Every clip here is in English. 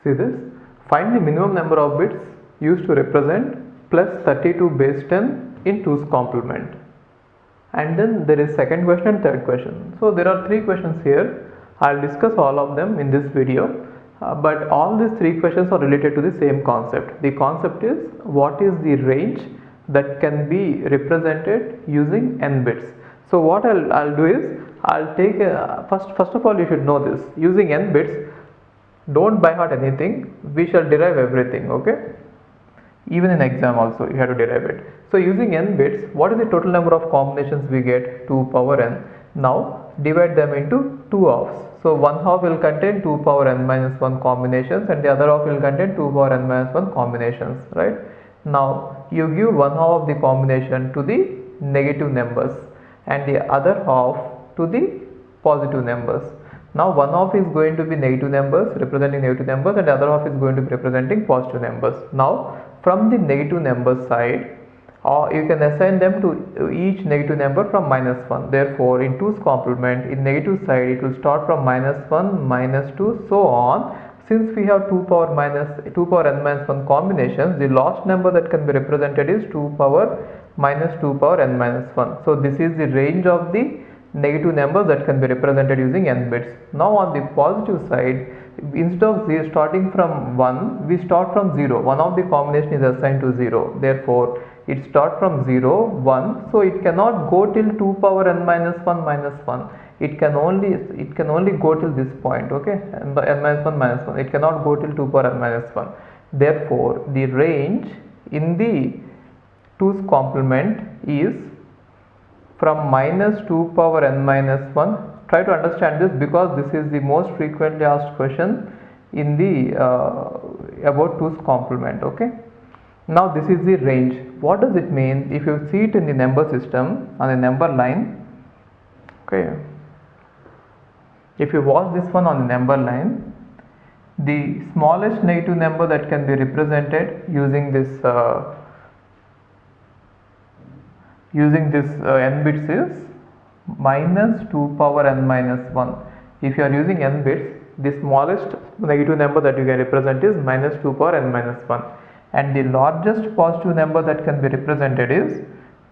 See this? Find the minimum number of bits used to represent plus 32 base 10 in 2's complement. And then there is second question and third question. So there are three questions here. I'll discuss all of them in this video. But all these three questions are related to the same concept. The concept is what is the range that can be represented using n bits. So what I'll do is I'll take first of all you should know this. Using n bits, don't by heart anything. We shall derive everything. Okay. Even in exam also you have to derive it. So using n bits, what is the total number of combinations we get? 2 power n. Now divide them into 2 halves. So one half will contain 2 power n minus 1 combinations and the other half will contain 2 power n minus 1 combinations, right? Now you give one half of the combination to the negative numbers and the other half to the positive numbers. Now one half is going to be negative numbers representing negative numbers and the other half is going to be representing positive numbers. Now from the negative number side, you can assign them to each negative number from minus 1. Therefore, in 2's complement, in negative side, it will start from minus 1, minus 2, so on. Since we have 2 power n minus 1 combinations, the last number that can be represented is 2 power minus 2 power n minus 1. So this is the range of the negative numbers that can be represented using n bits. Now on the positive side, instead of starting from 1, we start from 0. One of the combination is assigned to 0. Therefore, it starts from 0, 1. So it cannot go till 2 power n minus 1 minus 1. It can only go till this point. Okay, n minus 1 minus 1. It cannot go till 2 power n minus 1. Therefore, the range in the 2's complement is from minus 2 power n minus 1. Try to understand this because this is the most frequently asked question in the about 2's complement. Okay. Now this is the range. What does it mean? If you see it in the number system on the number line, okay. If you watch this one on the number line, the smallest negative number that can be represented using this n bits is minus 2 power n minus 1. If you are using n bits, the smallest negative number that you can represent is minus 2 power n minus 1 and the largest positive number that can be represented is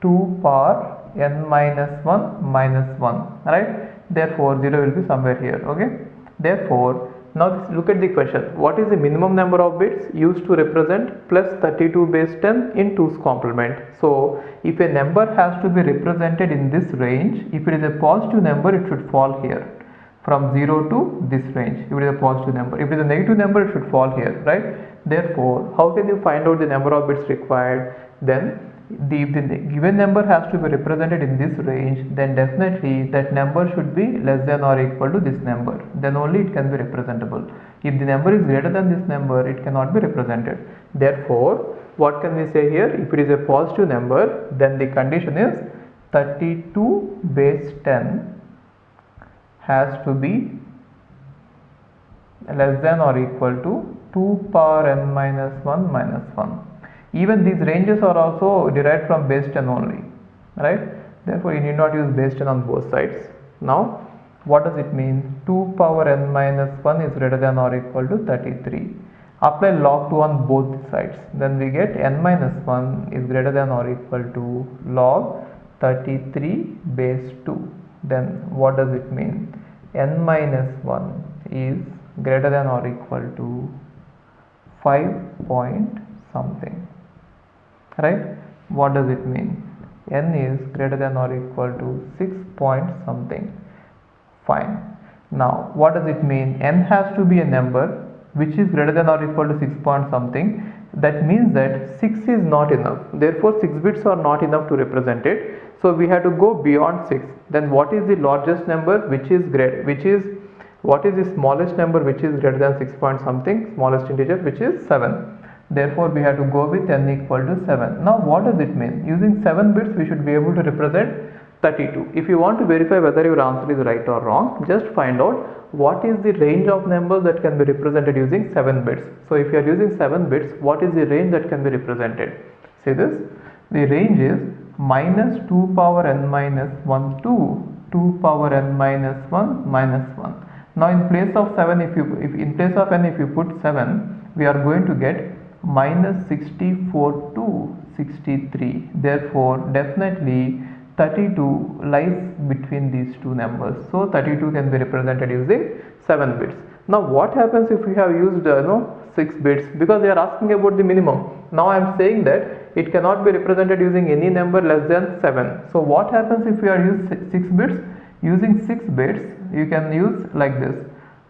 2 power n minus 1 minus 1, right? Therefore 0 will be somewhere here. Okay, therefore now look at the question. What is the minimum number of bits used to represent plus 32 base 10 in 2's complement? So if a number has to be represented in this range, if it is a positive number, it should fall here from 0 to this range. If it is a positive number, if it is a negative number, it should fall here, right? Therefore, how can you find out the number of bits required? Then if the given number has to be represented in this range, then definitely that number should be less than or equal to this number. Then only it can be representable. If the number is greater than this number, it cannot be represented. Therefore, what can we say here? If it is a positive number, then the condition is 32 base 10 has to be less than or equal to 2 power n minus 1 minus 1. Even these ranges are also derived from base 10 only, right? Therefore, you need not use base 10 on both sides. Now, what does it mean? 2 power n minus 1 is greater than or equal to 33. Apply log 2 on both sides. Then we get n minus 1 is greater than or equal to log 33 base 2. Then what does it mean? N minus 1 is greater than or equal to 5 point something, right? What does it mean? N is greater than or equal to 6 point something. Fine. Now what does it mean? N has to be a number which is greater than or equal to 6 point something. That means that 6 is not enough. Therefore 6 bits are not enough to represent it. So we have to go beyond 6. Then what is the largest number which is what is the smallest number which is greater than 6 point something, smallest integer, which is 7. Therefore we have to go with n equal to 7. Now what does it mean? Using 7 bits we should be able to represent 32. If you want to verify whether your answer is right or wrong, just find out what is the range of numbers that can be represented using 7 bits. So if you are using 7 bits, what is the range that can be represented? See this, the range is minus 2 power n minus 1 to 2 power n minus 1 minus 1. Now in place of 7, if in place of n if you put 7, we are going to get minus 64 to 63. Therefore definitely 32 lies between these two numbers. So 32 can be represented using 7 bits. Now what happens if we have used 6 bits, because they are asking about the minimum. Now I am saying that it cannot be represented using any number less than 7. So what happens if we are using 6 bits? Using 6 bits you can use like this.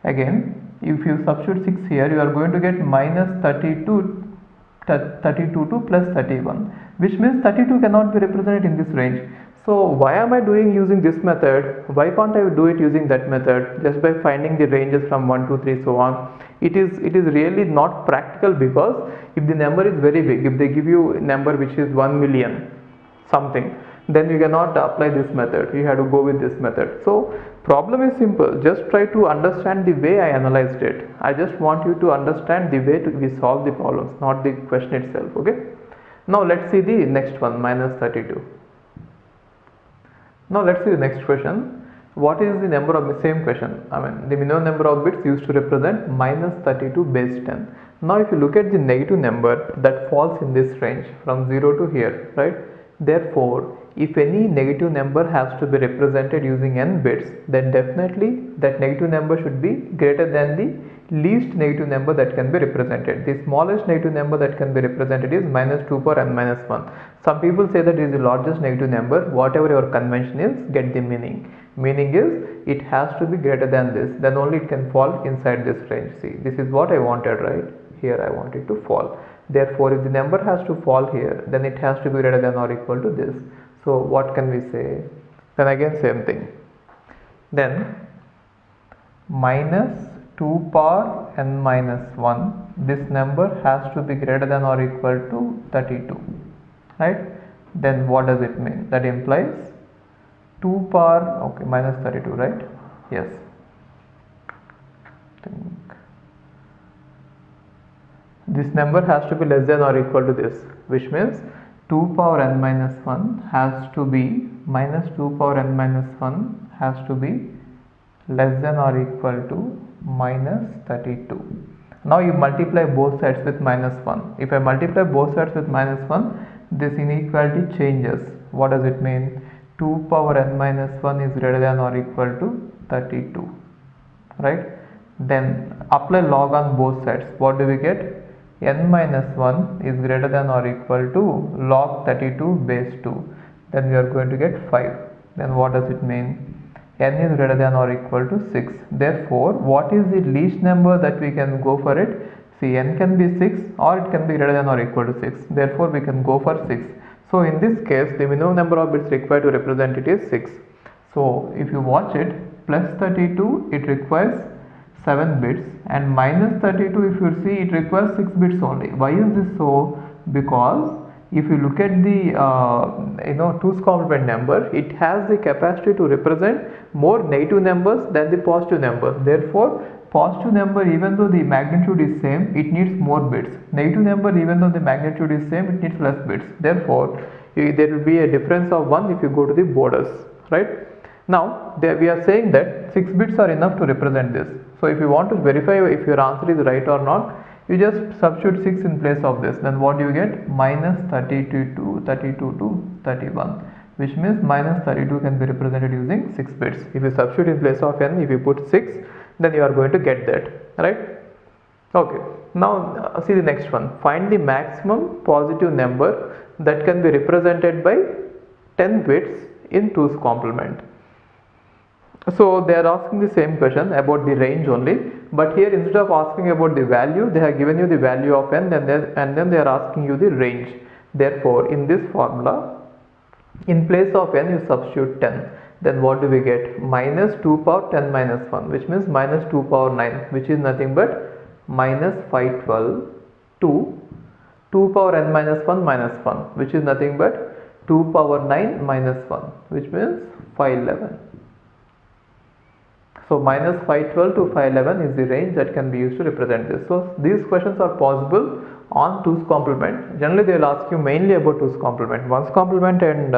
Again, if you substitute 6 here, you are going to get minus 32 to plus 31, which means 32 cannot be represented in this range. So why am I doing using this method? Why can't I do it using that method, just by finding the ranges from 1 to 3 so on? It is really not practical, because if the number is very big, if they give you a number which is 1 million something, then you cannot apply this method. You have to go with this method. So problem is simple. Just try to understand the way I analyzed it. I just want you to understand the way we solve the problems, not the question itself. Okay. Now let's see the next one, minus 32. Now let's see the next question. What is the number of the same question? The minimum number of bits used to represent minus 32 base 10. Now if you look at the negative number that falls in this range from 0 to here, right? Therefore, if any negative number has to be represented using n bits, then definitely that negative number should be greater than the least negative number that can be represented. The smallest negative number that can be represented is minus 2 power n minus 1. Some people say that it is the largest negative number. Whatever your convention is, get the meaning. Meaning is it has to be greater than this, then only it can fall inside this range. See, this is what I wanted, right? Here I want it to fall. Therefore, if the number has to fall here, then it has to be greater than or equal to this. So what can we say? Then again same thing. Then minus 2 power n minus 1, this number has to be greater than or equal to 32, right? Then what does it mean? That implies 2 power, okay, minus 32, right? Yes. This number has to be less than or equal to this, which means 2 power n minus 1 has to be minus 2 power n minus 1 has to be less than or equal to minus 32. Now you multiply both sides with minus 1. If I multiply both sides with minus 1, this inequality changes. What does it mean? 2 power n minus 1 is greater than or equal to 32, right? Then apply log on both sides. What do we get? N minus 1 is greater than or equal to log 32 base 2. Then we are going to get 5. Then what does it mean? N is greater than or equal to 6. Therefore, what is the least number that we can go for it? See, n can be 6 or it can be greater than or equal to 6. Therefore, we can go for 6. So in this case, the minimum number of bits required to represent it is 6. So if you watch it, plus 32, it requires 7 bits, and minus 32, if you see, it requires 6 bits only. Why is this so? Because if you look at the 2's complement number, it has the capacity to represent more negative numbers than the positive number. Therefore, positive number, even though the magnitude is same, it needs more bits. Negative number, even though the magnitude is same, it needs less bits. Therefore, there will be a difference of 1 if you go to the borders, right? Now we are saying that 6 bits are enough to represent this. So if you want to verify if your answer is right or not, you just substitute 6 in place of this. Then what do you get? Minus 32 to 31, which means minus 32 can be represented using 6 bits. If you substitute in place of n, if you put 6, then you are going to get that, right? Okay. Now see the next one. Find the maximum positive number that can be represented by 10 bits in 2's complement. So they are asking the same question about the range only, but here instead of asking about the value, they have given you the value of n, and then they are asking you the range. Therefore, in this formula, in place of n, you substitute 10. Then what do we get? Minus 2 power 10 minus 1, which means minus 2 power 9, which is nothing but minus 512 to 2 power n minus 1 minus 1, which is nothing but 2 power 9 minus 1, which means 511. So minus 512 to 511 is the range that can be used to represent this. So these questions are possible on 2's complement. Generally they will ask you mainly about 2's complement. 1's complement and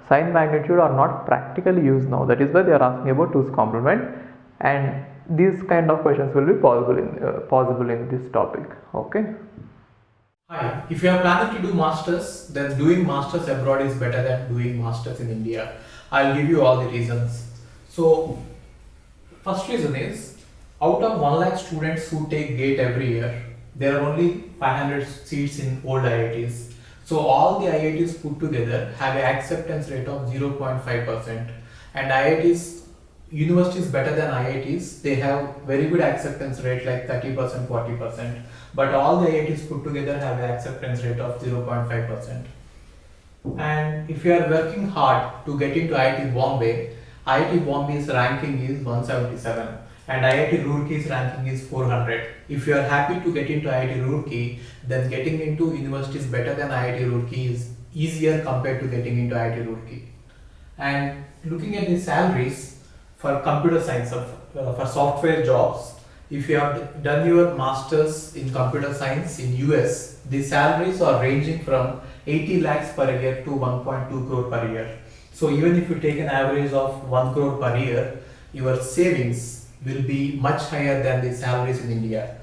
sign magnitude are not practically used now. That is why they are asking about 2's complement. And these kind of questions will be possible in this topic. Okay. Hi, if you are planning to do masters, then doing masters abroad is better than doing masters in India. I'll give you all the reasons. So, first reason is, out of 1 lakh students who take GATE every year, there are only 500 seats in old IITs. So all the IITs put together have an acceptance rate of 0.5%, and universities better than IITs, they have very good acceptance rate like 30%, 40%, but all the IITs put together have an acceptance rate of 0.5%. And if you are working hard to get into IIT Bombay's ranking is 177 and IIT Roorkey's ranking is 400. If you are happy to get into IIT Roorkey, then getting into universities better than IIT Roorkey is easier compared to getting into IIT Roorkey. And looking at the salaries for computer science, for software jobs, if you have done your masters in computer science in US, the salaries are ranging from 80 lakhs per year to 1.2 crore per year. So even if you take an average of 1 crore per year, your savings will be much higher than the salaries in India.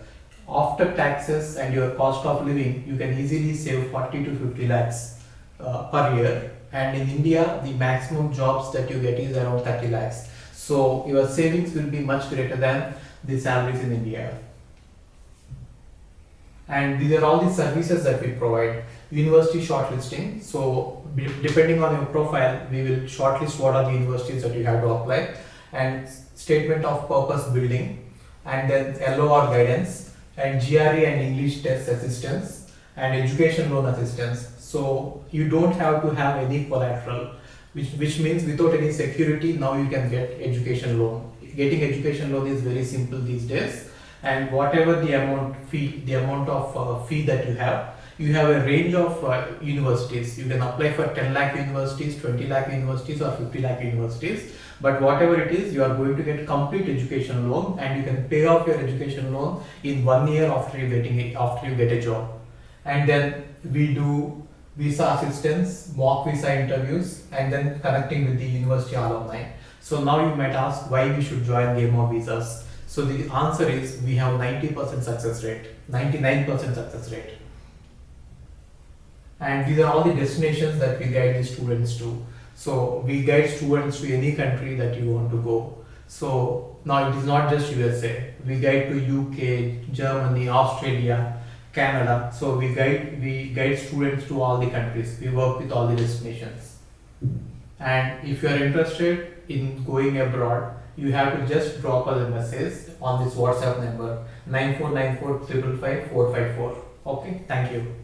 After taxes and your cost of living, you can easily save 40 to 50 lakhs per year. And in India, the maximum jobs that you get is around 30 lakhs. So your savings will be much greater than the salaries in India. And these are all the services that we provide. University shortlisting. So depending on your profile, we will shortlist what are the universities that you have to apply, and statement of purpose building, and then LOR guidance, and GRE and English test assistance, and education loan assistance. So you don't have to have any collateral, which means without any security, now you can get education loan. Getting education loan is very simple these days, and whatever the amount of fee that you have a range of universities. You can apply for 10 lakh universities, 20 lakh universities, or 50 lakh universities. But whatever it is, you are going to get complete education loan, and you can pay off your education loan in 1 year after you get a job. And then we do visa assistance, mock visa interviews, and then connecting with the university alumni. So now you might ask why we should join Game of Visas. So the answer is we have 90% success rate, 99% success rate. And these are all the destinations that we guide the students to. So we guide students to any country that you want to go. So now it is not just USA. We guide to UK, Germany, Australia, Canada. So we guide students to all the countries. We work with all the destinations. And if you are interested in going abroad, you have to just drop us a message on this WhatsApp number 9494 555 454. Okay, thank you.